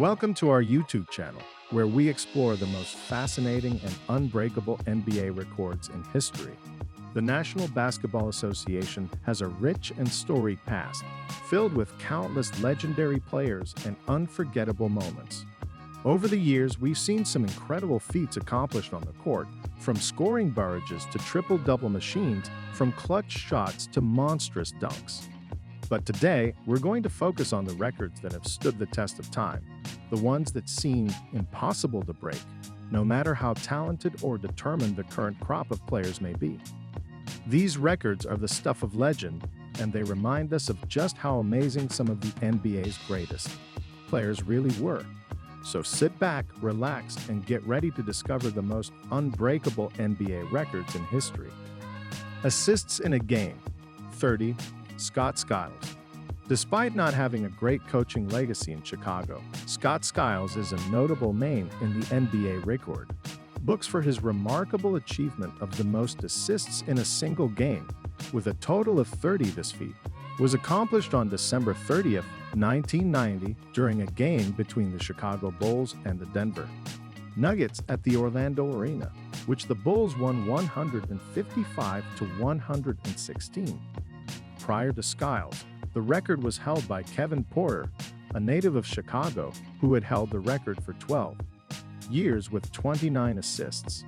Welcome to our YouTube channel, where we explore the most fascinating and unbreakable NBA records in history. The National Basketball Association has a rich and storied past, filled with countless legendary players and unforgettable moments. Over the years, we've seen some incredible feats accomplished on the court, from scoring barrages to triple-double machines, from clutch shots to monstrous dunks. But today, we're going to focus on the records that have stood the test of time, the ones that seem impossible to break, no matter how talented or determined the current crop of players may be. These records are the stuff of legend, and they remind us of just how amazing some of the NBA's greatest players really were. So sit back, relax, and get ready to discover the most unbreakable NBA records in history. Assists in a game, 30, Scott SKILES. Despite not having a great coaching legacy in Chicago, Scott SKILES is a notable name in the NBA record books for his remarkable achievement of the most assists in a single game, with a total of 30. This feat was accomplished on December 30th, 1990, during a game between the Chicago Bulls and the Denver Nuggets at the Orlando Arena, which the Bulls won 155-116. Prior to SKILES, the record was held by Kevin Porter, a native of Chicago, who had held the record for 12 years with 29 assists.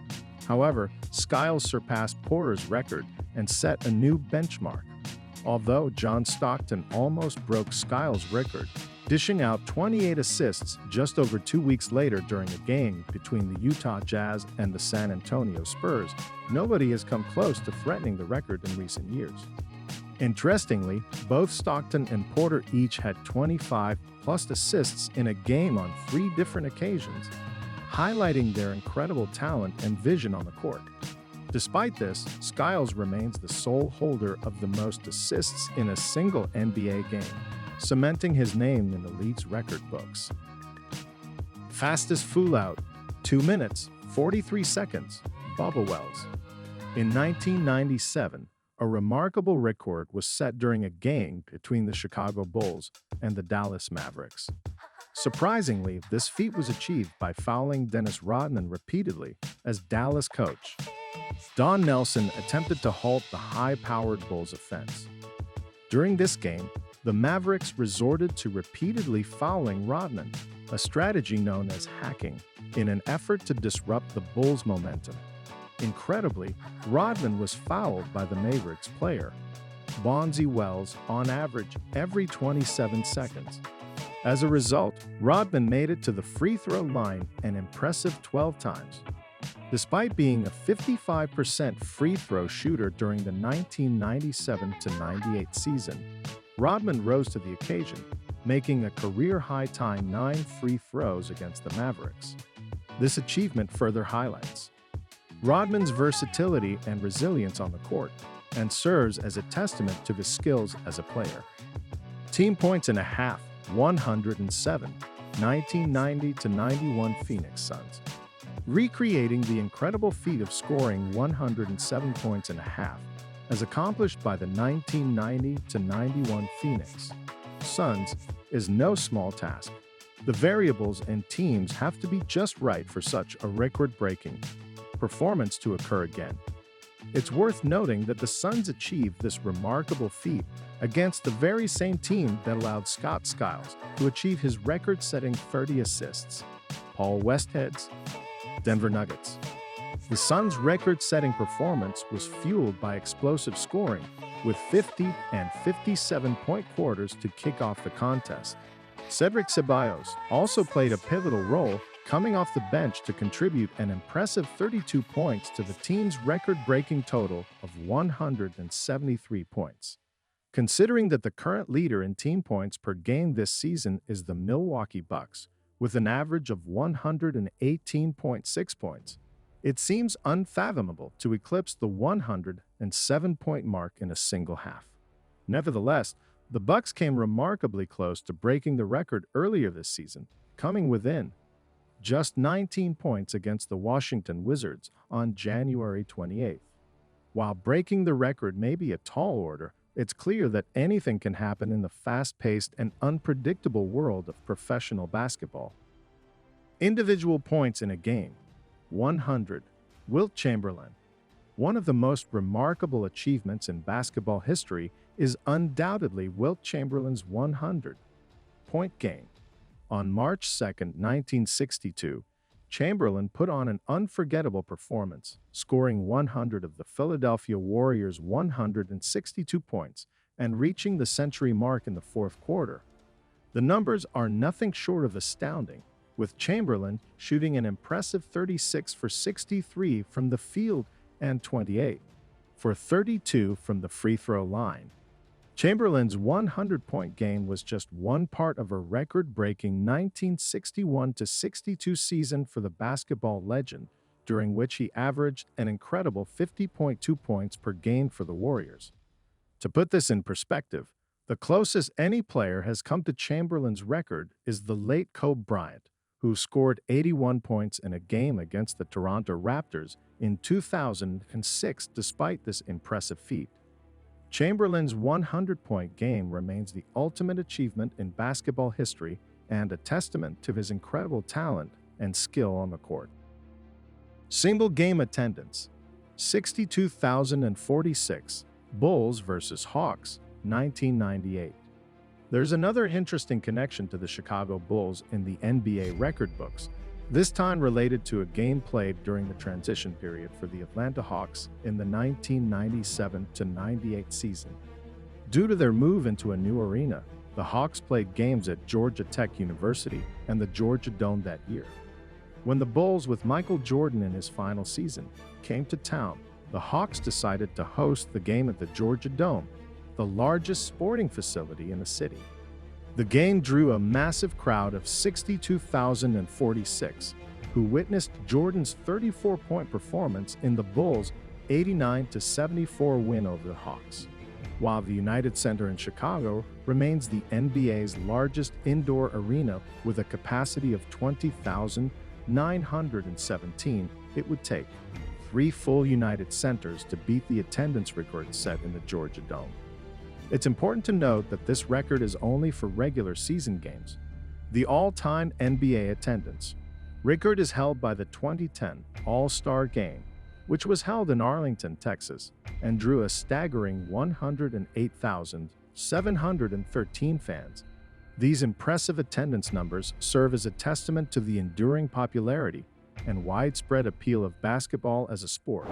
However, SKILES surpassed Porter's record and set a new benchmark, although John Stockton almost broke SKILES' record, dishing out 28 assists just over 2 weeks later during a game between the Utah Jazz and the San Antonio Spurs. Nobody has come close to threatening the record in recent years. Interestingly, both Stockton and Porter each had 25-plus assists in a game on 3 different occasions, highlighting their incredible talent and vision on the court. Despite this, SKILES remains the sole holder of the most assists in a single NBA game, cementing his name in the league's record books. Fastest full-out, 2 minutes, 43 seconds, BUBBA Wells. In 1997, a remarkable record was set during a game between the Chicago Bulls and the Dallas Mavericks. Surprisingly, this feat was achieved by fouling Dennis Rodman repeatedly as Dallas coach. Don Nelson attempted to halt the high-powered Bulls offense. During this game, the Mavericks resorted to repeatedly fouling Rodman, a strategy known as hacking, in an effort to disrupt the Bulls' momentum. Incredibly, Rodman was fouled by the Mavericks player, Bonzi Wells, on average every 27 seconds. As a result, Rodman made it to the free throw line an impressive 12 times. Despite being a 55% free throw shooter during the 1997-98 season, Rodman rose to the occasion, making a career-high time 9 free throws against the Mavericks. This achievement further highlights Rodman's versatility and resilience on the court, and serves as a testament to his skills as a player. Team points and a half, 107, 1990-91 Phoenix Suns. Recreating the incredible feat of scoring 107 points and a half, as accomplished by the 1990-91 Phoenix Suns, is no small task. The variables and teams have to be just right for such a record-breaking performance to occur again. It's worth noting that the Suns achieved this remarkable feat against the very same team that allowed Scott SKILES to achieve his record-setting 30 assists, Paul Westhead's Denver Nuggets. The Suns' record-setting performance was fueled by explosive scoring, with 50 and 57-point quarters to kick off the contest. Cedric Ceballos also played a pivotal role, coming off the bench to contribute an impressive 32 points to the team's record-breaking total of 173 points. Considering that the current leader in team points per game this season is the Milwaukee Bucks, with an average of 118.6 points, it seems unfathomable to eclipse the 107-point mark in a single half. Nevertheless, the Bucks came remarkably close to breaking the record earlier this season, coming within just 19 points against the Washington Wizards on January 28th. While breaking the record may be a tall order, it's clear that anything can happen in the fast-paced and unpredictable world of professional basketball. Individual points in a game. 100. Wilt Chamberlain. One of the most remarkable achievements in basketball history is undoubtedly Wilt Chamberlain's 100-point game. On March 2, 1962, Chamberlain put on an unforgettable performance, scoring 100 of the Philadelphia Warriors' 162 points and reaching the century mark in the fourth quarter. The numbers are nothing short of astounding, with Chamberlain shooting an impressive 36 for 63 from the field and 28 for 32 from the free throw line. Chamberlain's 100-point game was just one part of a record-breaking 1961-62 season for the basketball legend, during which he averaged an incredible 50.2 points per game for the Warriors. To put this in perspective, the closest any player has come to Chamberlain's record is the late Kobe Bryant, who scored 81 points in a game against the Toronto Raptors in 2006 despite this impressive feat. Chamberlain's 100-point game remains the ultimate achievement in basketball history and a testament to his incredible talent and skill on the court. Single game attendance: 62,046. Bulls vs. Hawks, 1998. There's another interesting connection to the Chicago Bulls in the NBA record books, this time related to a game played during the transition period for the Atlanta Hawks in the 1997-98 season. Due to their move into a new arena, the Hawks played games at Georgia Tech University and the Georgia Dome that year. When the Bulls, with Michael Jordan in his final season, came to town, the Hawks decided to host the game at the Georgia Dome, the largest sporting facility in the city. The game drew a massive crowd of 62,046, who witnessed Jordan's 34-point performance in the Bulls' 89-74 win over the Hawks. While the United Center in Chicago remains the NBA's largest indoor arena with a capacity of 20,917, it would take 3 full United Centers to beat the attendance record set in the Georgia Dome. It's important to note that this record is only for regular season games. The all-time NBA attendance record is held by the 2010 All-Star Game, which was held in Arlington, Texas, and drew a staggering 108,713 fans. These impressive attendance numbers serve as a testament to the enduring popularity and widespread appeal of basketball as a sport.